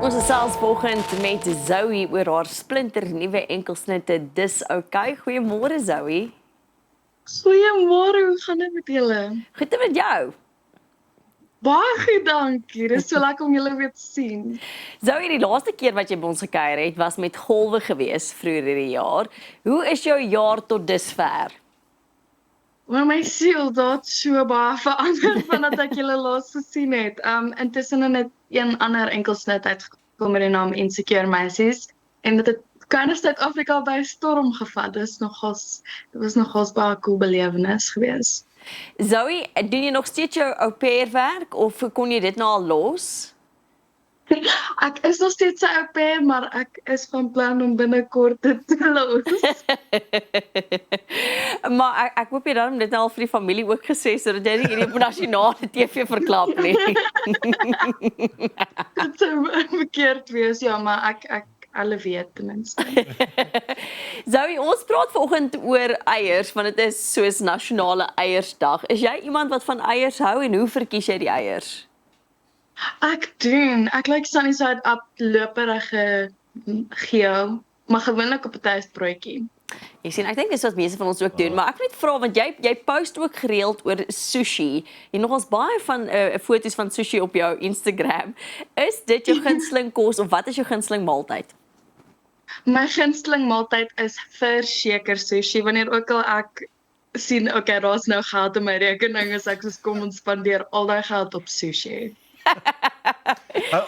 Ons gesels vanoggend met Zoe oor haar splinternuwe enkelsnitte Dis OK. Goeiemôre Zoe. Goeiemôre, hoe gaan dit met julle? Goed met jou? Baie goed, dankie. Dit is so lekker om julle weer te sien. Zoe, die laaste keer wat jy by ons gekuier het, was met golwe gewees vroeër hierdie jaar. Hoe is jou jaar tot dusver? Maar my siel het so baie verander vandat ek julle laas gesien het. Intussen het een ander enkelsnit uitgekom met die naam Insecure Meisies en dit het kind of Suid-Afrika by storm gevat. Dit was nogals baie cool belewenis geweest. Zoe, doen jy nog steeds jou au pair werk of kon jy dit nou al los? Ek is nog steeds 'n au pair, maar ek is van plan om binnekort dit te los. Maar ek hoop jy dan dit nou al vir die familie ook gesê sodat jy nie hierdie op nasionale TV verklap nie. Dit sou verkeerd wees, ja, maar ek alle weet ten minste. Zoe, ons praat vanoggend oor eiers, want dit is soos nasionale eiersdag. Is jy iemand wat van eiers hou en hoe verkies jy die eiers? Ek like sunny side up loperige geel, maar gewoonlik op 'n toastbroodjie. Jy sien, ek dink dis wat meeste van ons ook doen, maar ek wil net vra want jy post ook gereeld oor sushi. Jy nog ons baie van foto's van sushi op jou Instagram. Is dit jou gunsteling kos of wat is jou gunsteling maaltyd? My gunsteling maaltyd is verseker sushi. Wanneer ook al ek sien, okay, daar's nou geld in my rekening, as ek soos kom ons spandeer al daai geld op sushi.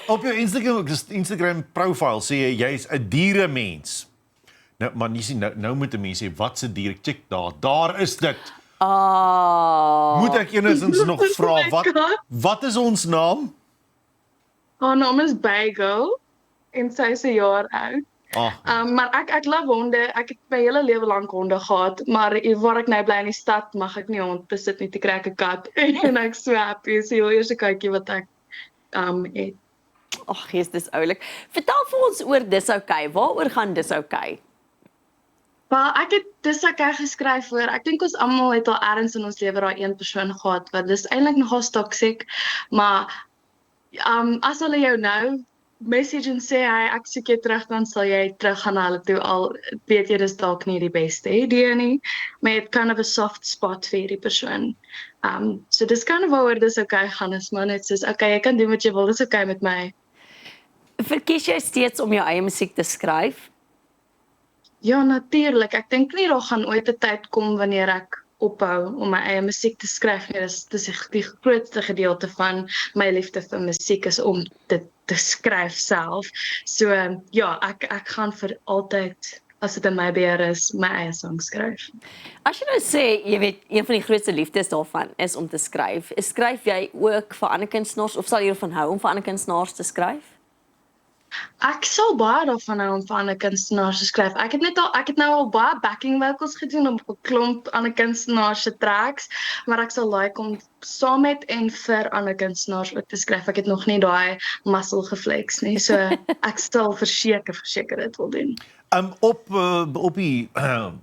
Op jou Instagram profile sê jy jy's 'n dieremens. Nou, maar jy sien nou moet 'n mens sê wat se dier? Check daar is dit. Moet ek enigstens nog vra wat is ons naam? Haar naam is Bagel en sy is 'n jaar oud. Maar ek love honde. Ek het my hele lewe lank honde gehad, maar waar ek nou bly in die stad mag ek nie 'n hond besit nie, te kry 'n kat. En ek so happy, is die eerste katjie wat ek het. Ag, Jesus, dis oulik. Vertel vir ons oor Dis OK. Waaroor gaan Dis OK? Wel, ek het Dis OK geskryf voor. Ek dink ons almal het al ergens in ons lewe daai een persoon gehad wat dis eintlik nogal toxic, maar as hulle jou nou message en sê ek soek jou terug, dan sal jy teruggaan na hulle toe, al weet jy dis dalk nie die beste idee nie, maar jy het kind of a soft spot vir die persoon. So dis kind of waaroor Dis OK gaan, is maar net soos, okay, jy kan doen wat jy wil, dis okay met my. Verkies jy steeds om jou eie musiek te skryf? Ja, natuurlik. Ek dink nie daar gaan ooit 'n tyd kom wanneer ek ophou om my eie musiek te skryf nie. Dis die grootste gedeelte van my liefde vir musiek is om dit te skryf self. So ja, ek gaan vir altyd, as dit in my beheer is, my eie song skryf. As jy nou sê, jy weet, een van die grootste liefdes daarvan is om te skryf. Skryf jy ook vir ander kunstenaars of sal jy ervan hou om vir ander kunstenaars te skryf? Ek sal baie daarvan hou om vir ander kunstenaars te skryf. Ek het nou al baie backing vocals gedoen op 'n klomp ander kunstenaars se tracks, maar ek sal like om saam met en vir ander kunstenaars ook te skryf. Ek het nog nie daai muscle geflex nie, so ek sal verseker dit wil doen. Op die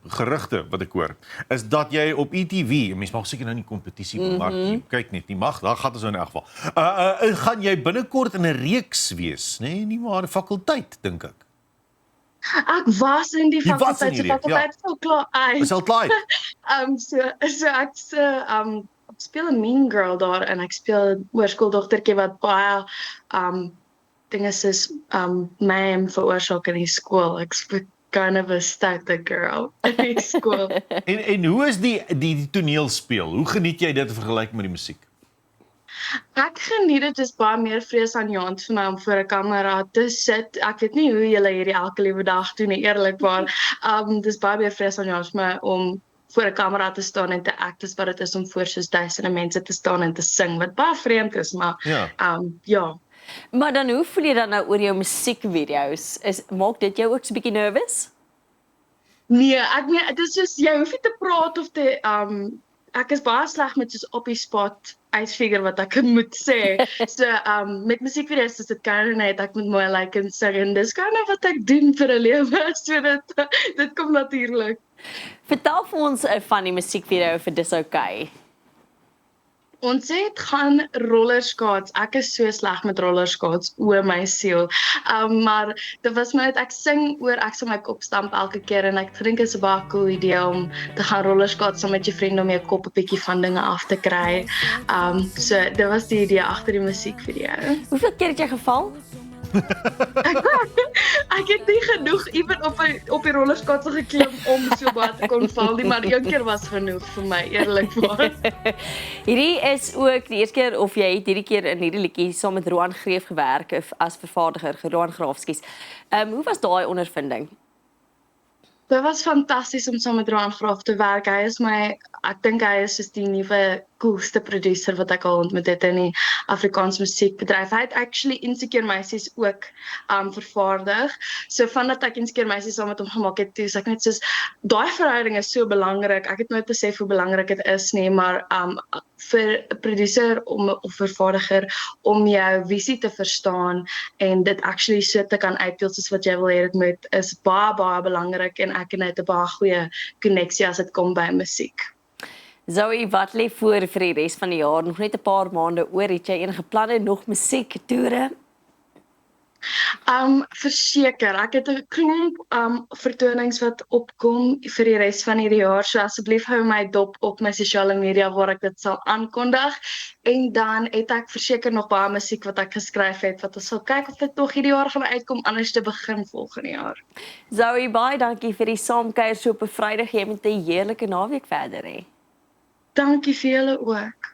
gerugte wat ek hoor, is dat jy op ETV, mens mag seker nou nie kompetisie bemark nie, kyk net, nie mag, daar gaan ons nou in elk geval. Gaan jy binnekort in 'n reeks wees, nee, nie maar 'n fakulteit, dink ek. Ek was in die fakulteit, is al klaar uit. Is al klaar? So ek speel 'n mean girl daar en ek speel 'n oorskooldogtertjie wat baie dinge soos ma'am veroorsaak in die skool. Ek's kind of a static girl in die skool. En hoe is die toneelspeel? Hoe geniet jy dit vergelyk met die musiek? Ek geniet dit, is baie meer vreesaanjaend vir my om voor 'n kamera te sit. Ek weet nie hoe julle hierdie elke liewe dag doen nie, eerlikwaar. Dis baie meer vreesaanjaend vir my om voor 'n kamera te staan en te act as wat dit is om voor soos duisende mense te staan en te sing, wat baie vreemd is, maar ja. Maar dan hoe voel jy dan nou oor jou musiekvideo's? Maak dit jou ook so 'n bietjie nervous? Nee, dit is soos jy hoef nie te praat of te ek is baie sleg met soos op die spot uitfigure wat ek moet sê. So met musiekvideo's is dit kind of net ek moet mooi like en sing en dis kind of wat ek doen vir 'n lewe, so dit kom natuurlik. Vertel vir ons van die musiekvideo vir Dis OK. Ons het gaan rollerskaats. Ek is so sleg met rollerskaats, o my siel. Maar dit was my net ek sing oor ek sal my kop stamp elke keer en ek dink dit is 'n baie cool idee om te gaan rollerskaats saam met jou vriende om jou kop 'n bietjie van dinge af te kry. So dit was die idee agter die musiekvideo. Hoeveel keer het jy geval? Ek het nie genoeg ewen op die rollerskaats geklim om so baie te kon val nie, maar een keer was genoeg vir my, eerlikwaar. Hierdie is ook die eerste keer of jy het hierdie keer in hierdie liedjie saam met Roan Greef gewerk as vervaardiger, Roan Graaf, skus. Hoe was daai ondervinding? Dit was fantasties om saam met Roan Graaf te werk. Ek dink hy is soos die nuwe coolste producer wat ek al ontmoet het in die Afrikaans musiekbedryf. Hy het actually Insecure Meisies ook vervaardig. So vandat ek Insecure Meisies saam met hom gemaak het, toe is ek net soos daai verhouding is so belangrik. Ek het nooit besef hoe belangrik dit is nie, maar vir 'n producer of vervaardiger om jou visie te verstaan en dit actually so te kan uitbeeld soos wat jy wil hê dit moet, is baie belangrik en ek het 'n baie goeie koneksie as dit kom by musiek. Zoe, wat lê voor vir die res van die jaar? Nog net 'n paar maande oor. Het jy enige planne nog musiek toere? Verseker, ek het 'n klomp vertonings wat opkom vir die res van hierdie jaar. So asseblief hou my dop op my sosiale media waar ek dit sal aankondig. En dan het ek verseker nog baie musiek wat ek geskryf het wat ons sal kyk of dit tog hierdie jaar gaan uitkom, anders te begin volgende jaar. Zoe, baie dankie vir die saamkuier so op 'n Vrydag. Jy moet 'n heerlike naweek verder hê. Dankie vir julle ook.